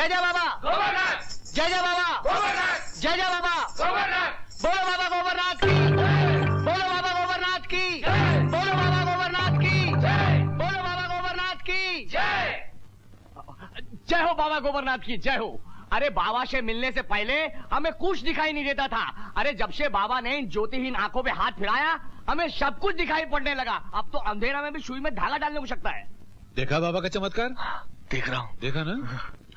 जय जय बाबा गोबरनाथ, जय जय बाबा गोबरनाथ, जय जय बाबा गोबरनाथ। बोलो बाबा गोबरनाथ की, बोलो बाबा गोबरनाथ की, बोलो बाबा गोबरनाथ की, बोलो बाबा गोबरनाथ की जय। जय हो बाबा गोबरनाथ की जय हो। अरे बाबा से मिलने से पहले हमें कुछ दिखाई नहीं देता था। अरे जब से बाबा ने इन ज्योतिहीन आंखों पे हाथ फिराया हमें सब कुछ दिखाई पड़ने लगा। अब तो अंधेरा में भी सुई में धागा डालने को सकता है। देखा बाबा का चमत्कार? देख रहा हूँ। देखा ना?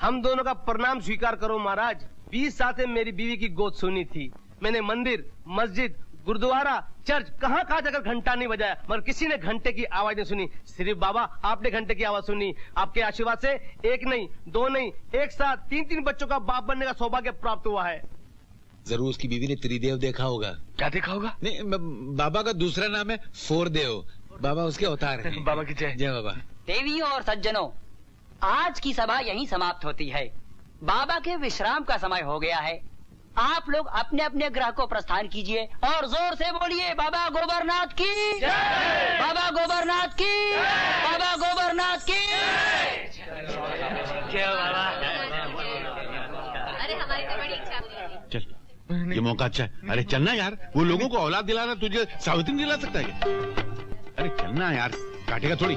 हम दोनों का प्रणाम स्वीकार करो महाराज। 20 साल से मेरी बीवी की गोद सुनी थी। मैंने मंदिर, मस्जिद, गुरुद्वारा, चर्च कहाँ जाकर घंटा नहीं बजाया, मगर किसी ने घंटे की आवाज नहीं सुनी। सिर्फ बाबा आपने घंटे की आवाज सुनी। आपके आशीर्वाद से एक नहीं, दो नहीं, एक साथ 3-3 बच्चों का बाप बनने का सौभाग्य प्राप्त हुआ है। जरूर उसकी बीवी ने त्रिदेव देखा होगा। क्या देखा होगा? नहीं, बाबा का दूसरा नाम है फोर देव। बाबा उसके अवतार हैं। बाबा की जय। जय बाबा। देवियों और सज्जनों, आज की सभा यहीं समाप्त होती है। बाबा के विश्राम का समय हो गया है। आप लोग अपने अपने ग्रह को प्रस्थान कीजिए और जोर से बोलिए बाबा गोबरनाथ की जय, बाबा गोबरनाथ की, बाबा गोबरनाथ की जय बाबा। अरे हमारी तो बड़ी इच्छा थी। चल, ये मौका अच्छा है। अरे चलना यार, वो लोगों को औलाद दिलाना तुझे सावित्री दिला सकता है क्या? अरे चलना यार, काटेगा थोड़ी।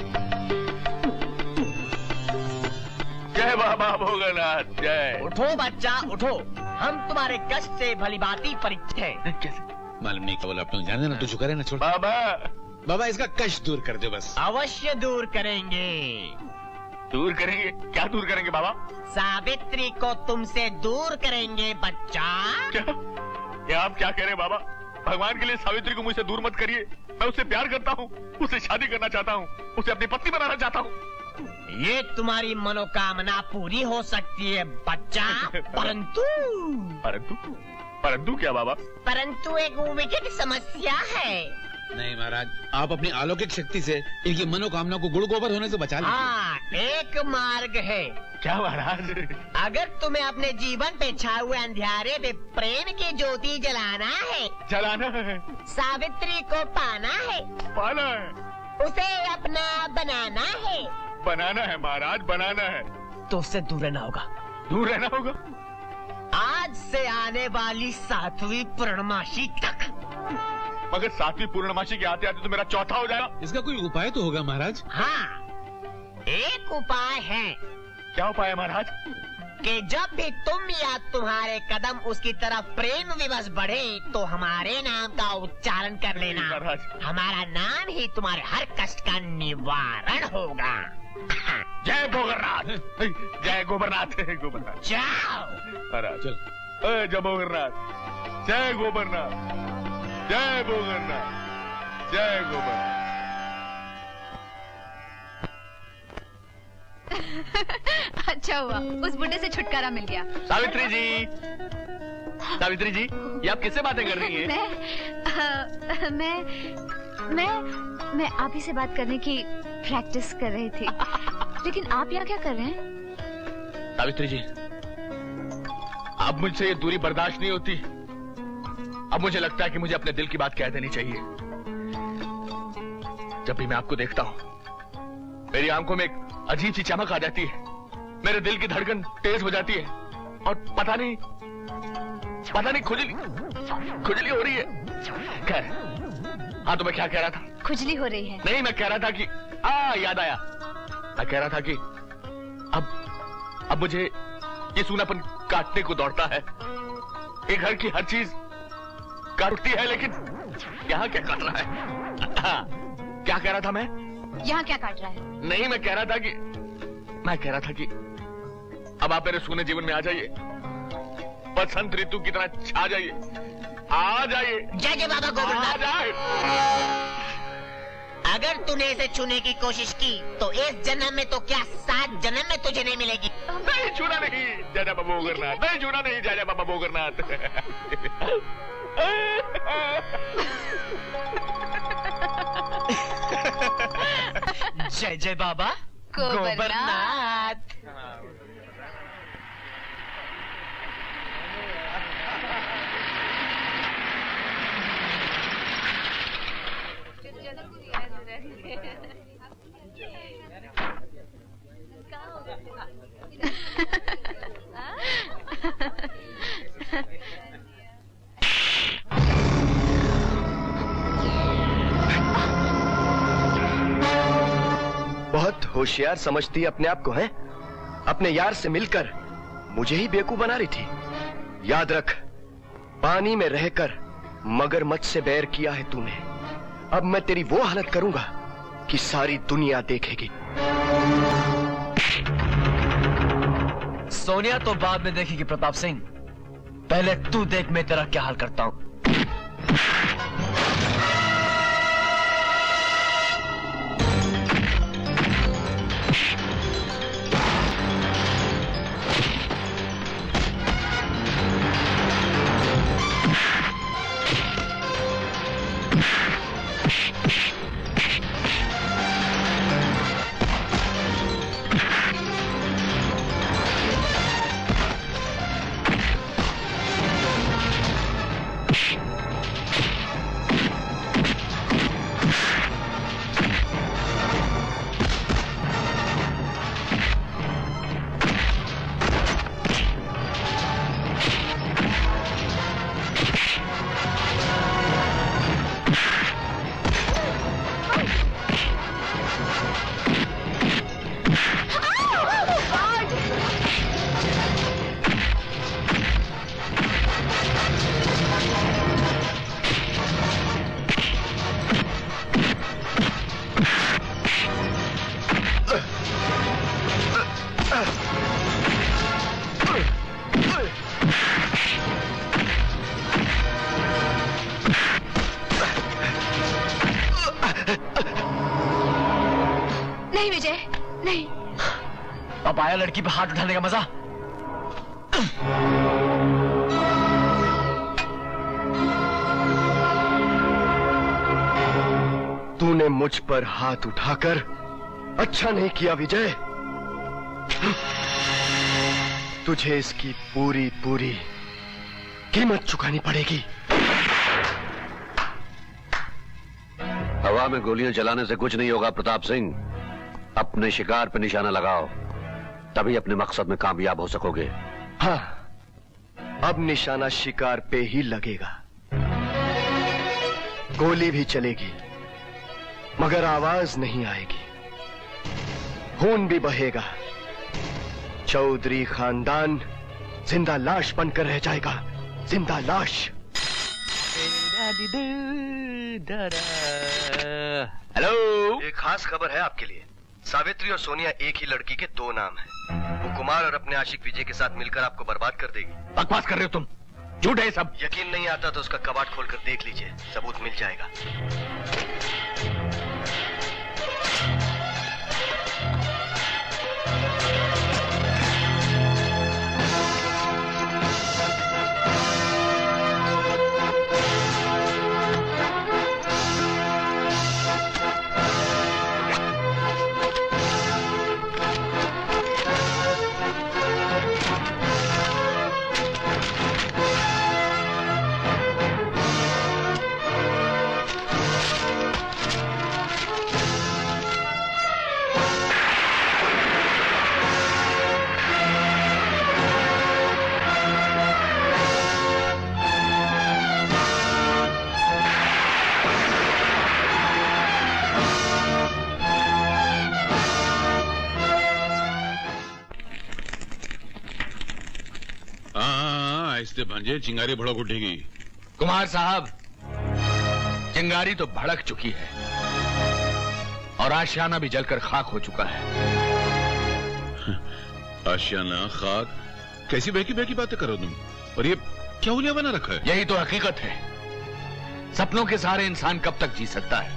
जय बाबा भोगनाथ जय। उठो बच्चा उठो, हम तुम्हारे कष्ट से भली भांति परिचित हैं। कैसे? मालूम नहीं क्या बोला अपने जान देना, तू करे ना, छोड़। बाबा बाबा इसका कष्ट दूर कर दो बस। अवश्य दूर करेंगे। दूर करेंगे? क्या दूर करेंगे बाबा? सावित्री को तुमसे दूर करेंगे बच्चा। क्या? ये आप क्या कह रहे हैं बाबा? भगवान के लिए सावित्री को मुझसे दूर मत करिए। मैं उससे प्यार करता हूँ, उससे शादी करना चाहता हूँ, उसे अपनी पत्नी बनाना चाहता हूँ। ये तुम्हारी मनोकामना पूरी हो सकती है बच्चा, परंतु परंतु परंतु क्या बाबा? परंतु एक विकट समस्या है। नहीं महाराज, आप अपनी अलौकिक शक्ति से इनकी मनोकामना को गुड़ गोबर होने से बचा लीजिए। हाँ, एक मार्ग है। क्या महाराज? अगर तुम्हें अपने जीवन पे छाए हुए अंधियारे पे प्रेम की ज्योति जलाना है, जलाना है, सावित्री को पाना है, पाना है, उसे अपना बनाना है, बनाना है महाराज, बनाना है, तो उससे दूर रहना होगा। दूर रहना होगा। आज से आने वाली 7वीं पूर्णमासी तक। मगर 7वीं पूर्णमासी के आते आते तो मेरा चौथा हो जाएगा। इसका कोई उपाय तो होगा महाराज? हाँ, एक उपाय है। क्या उपाय है महाराज? कि जब भी तुम या तुम्हारे कदम उसकी तरफ प्रेम विवश बढ़े तो हमारे नाम का उच्चारण कर लेना। महाराज। हमारा नाम ही तुम्हारे हर कष्ट का निवारण होगा। जय गोबरनाथ, जय गोबरनाथ, गोबरनाथ। जाओ महाराज। चल। जय गोबरनाथ, जय गोबरनाथ, जय गोबरनाथ, जय गोबरनाथ। अच्छा हुआ उस बुढ़े से छुटकारा मिल गया। सावित्री जी, सावित्री जी, ये आप किससे बातें कर रही हैं? मैं आप ही से बात करने की प्रैक्टिस कर रही थी। लेकिन आप यहाँ क्या कर रहे हैं? सावित्री जी, अब मुझसे ये दूरी बर्दाश्त नहीं होती। अब मुझे लगता है कि मुझे अपने दिल की बात कह देनी चाहिए। जब भी मैं आपको देखता हूँ मेरी आंखों में एक अजीब सी चमक आ जाती है, मेरे दिल की धड़कन तेज हो जाती है और पता नहीं खुजली हो रही है। खैर, हाँ तो मैं क्या कह रहा था? खुजली हो रही है? नहीं, मैं कह रहा था कि याद आया। मैं कह रहा था कि अब मुझे ये सूनापन काटने को दौड़ता है। ये घर की हर चीज काटती है, लेकिन यहाँ क्या काट रहा है? क्या कह रहा था मैं? यहाँ क्या काट रहा है? नहीं, मैं कह रहा था कि अब आप मेरे सूने जीवन में आ जाइए, बसंत ऋतु की तरह छा जाइए, आ जाइए। जय जय बाबा गोबरनाथ। आ जाए। अगर तूने इसे छूने की कोशिश की तो इस जन्म में तो क्या 7 जन्म में तुझे नहीं मिलेगी। नहीं छूना नहीं, जय जय बाबा भोगनाथ, नहीं छूना नहीं, जय जय बाबा भोगनाथ। जय जय बाबा गोबरनाथ। कहाँ होगा? होशियार समझती अपने आप को है? अपने यार से मिलकर मुझे ही बेवकूफ बना रही थी। याद रख, पानी में रहकर मगरमच्छ से बैर किया है तूने। अब मैं तेरी वो हालत करूंगा कि सारी दुनिया देखेगी। सोनिया तो बाद में देखेगी प्रताप सिंह, पहले तू देख मैं तेरा क्या हाल करता हूं। नहीं विजय, नहीं। अब आया लड़की पे हाथ उठाने का मजा। तूने मुझ पर हाथ उठाकर अच्छा नहीं किया विजय। तुझे इसकी पूरी पूरी कीमत चुकानी पड़ेगी। हवा में गोलियां चलाने से कुछ नहीं होगा प्रताप सिंह। अपने शिकार पे निशाना लगाओ, तभी अपने मकसद में कामयाब हो सकोगे। हाँ, अब निशाना शिकार पे ही लगेगा। गोली भी चलेगी मगर आवाज नहीं आएगी, खून भी बहेगा। चौधरी खानदान जिंदा लाश बनकर रह जाएगा, जिंदा लाश। हेलो, एक खास खबर है आपके लिए। सावित्री और सोनिया एक ही लड़की के दो नाम हैं। वो कुमार और अपने आशिक विजय के साथ मिलकर आपको बर्बाद कर देगी। बकवास कर रहे हो तुम, झूठ है सब। यकीन नहीं आता तो उसका कबाड़ खोलकर देख लीजिए, सबूत मिल जाएगा। ऐसे भांजे चिंगारी भड़क उठेगी। कुमार साहब, चिंगारी तो भड़क चुकी है और आशियाना भी जलकर खाक हो चुका है। आशियाना, खाक, कैसी बहकी बहकी बातें करो तुम? और ये क्या उलिया बना रखा है? यही तो हकीकत है। सपनों के सहारे इंसान कब तक जी सकता है?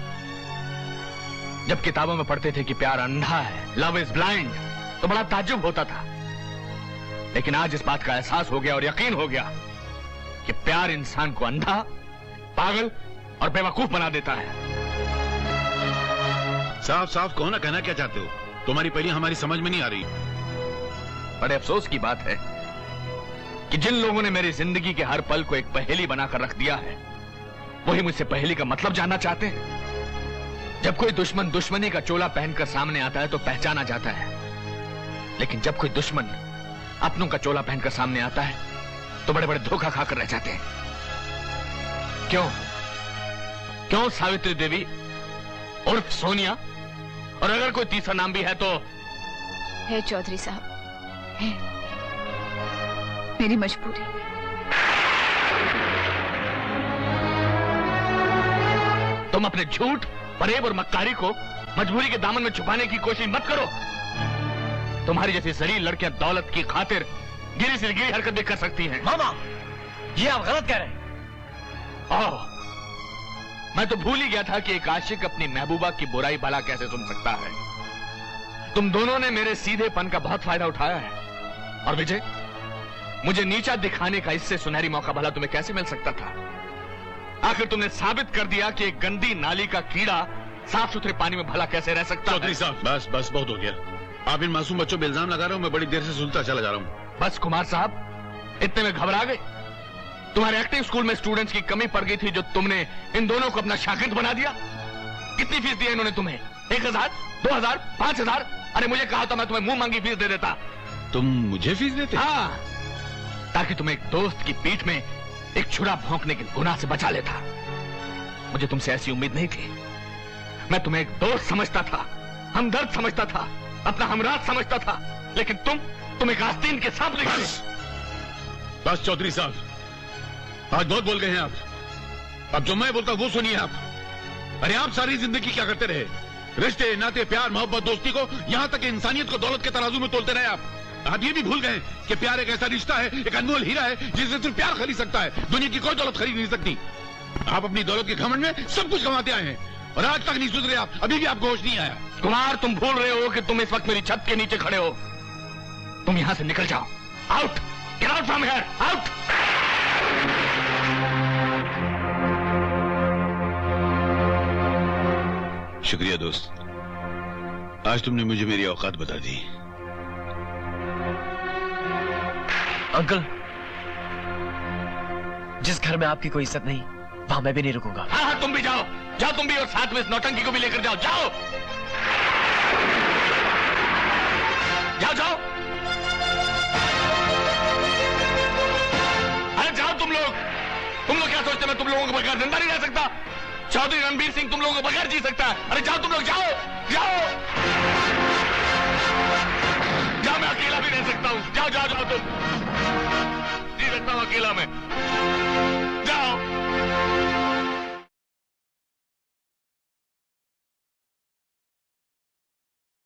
जब किताबों में पढ़ते थे कि प्यार अंधा है, लव इज ब्लाइंड, तो बड़ा ताज्जुब होता था। लेकिन आज इस बात का एहसास हो गया और यकीन हो गया कि प्यार इंसान को अंधा, पागल और बेवकूफ बना देता है। साफ साफ कहो ना, कहना क्या चाहते हो? तुम्हारी पहली हमारी समझ में नहीं आ रही। बड़े अफसोस की बात है कि जिन लोगों ने मेरी जिंदगी के हर पल को एक पहेली बनाकर रख दिया है, वही मुझसे पहेली का मतलब जानना चाहते हैं। जब कोई दुश्मन दुश्मनी का चोला पहनकर सामने आता है तो पहचाना जाता है, लेकिन जब कोई दुश्मन अपनों का चोला पहनकर सामने आता है तो बड़े बड़े धोखा खाकर रह जाते हैं। क्यों क्यों सावित्री देवी उर्फ सोनिया और अगर कोई तीसरा नाम भी है तो? है चौधरी साहब, है मेरी मजबूरी। तुम अपने झूठ, फरेब और मक्कारी को मजबूरी के दामन में छुपाने की कोशिश मत करो। तुम्हारी जैसी जलील लड़कियां दौलत की खातिर गिरी से गिरी हरकत भी कर सकती हैं। मामा, ये आप गलत कह रहे हैं। मैं तो भूल ही गया था कि एक आशिक अपनी महबूबा की बुराई भला कैसे सुन सकता है। तुम दोनों ने मेरे सीधेपन का बहुत फायदा उठाया है। और विजय, मुझे नीचा दिखाने का इससे सुनहरी मौका भला तुम्हें कैसे मिल सकता था? आखिर तुमने साबित कर दिया कि एक गंदी नाली का कीड़ा साफ सुथरे पानी में भला कैसे रह सकता है। चौधरी साहब, बस बस बहुत हो गया। आप इन मासूम बच्चों पे इल्जाम लगा रहे हो, मैं बड़ी देर से सुनता चला जा रहा हूँ। बस कुमार साहब, इतने में घबरा गए? तुम्हारे एक्टिंग स्कूल में स्टूडेंट्स की कमी पड़ गई थी जो तुमने इन दोनों को अपना शागिर्द बना दिया। कितनी फीस दी है इन्होंने तुम्हें? 1000, 2000, 5000? अरे मुझे कहा था मैं तुम्हें मुंह मांगी फीस दे देता। तुम मुझे फीस देते? हाँ, ताकि तुम एक दोस्त की पीठ में एक छुरा भौंकने के गुनाह से बचा लेता। मुझे तुमसे ऐसी उम्मीद नहीं थी। मैं तुम्हें एक दोस्त समझता था, हमदर्द समझता था, अपना हमराज समझता था, लेकिन तुम एक आस्तीन के सांप निकले। बस चौधरी साहब, आज बहुत बोल गए हैं आप। अब जो मैं बोलता हूं वो सुनिए आप। अरे आप सारी जिंदगी क्या करते रहे? रिश्ते, नाते, प्यार, मोहब्बत, दोस्ती को, यहां तक इंसानियत को दौलत के तराजू में तोलते रहे आप ये भी भूल गए कि प्यार एक ऐसा रिश्ता है, एक अनमोल हीरा है जिसे सिर्फ प्यार खरीद सकता है, दुनिया की कोई दौलत खरीद नहीं सकती। आप अपनी दौलत के घमंड में सब कुछ गंवाते आए हैं और आज तक नहीं सुधरे आप। अभी भी आपको होश नहीं आया। कुमार, तुम भूल रहे हो कि तुम इस वक्त मेरी छत के नीचे खड़े हो। तुम यहां से निकल जाओ। Out, get out from here, out. शुक्रिया दोस्त, आज तुमने मुझे मेरी औकात बता दी। अंकल, जिस घर में आपकी कोई इज्जत नहीं, वहां मैं भी नहीं रुकूंगा। हाँ, तुम भी जाओ, जाओ तुम भी, और साथ में इस नौटंकी को भी लेकर जाओ। जाओ जाओ जाओ, अरे जाओ तुम लोग क्या सोचते? मैं तुम लोगों को बगैर जिंदा नहीं रह सकता? चौधरी रणबीर सिंह तुम लोगों को बगैर जी सकता है? अरे जाओ तुम लोग, जाओ जाओ जाओ, मैं अकेला भी रह सकता हूं। जाओ जाओ जाओ, तुम जी सकता हूं अकेला मैं।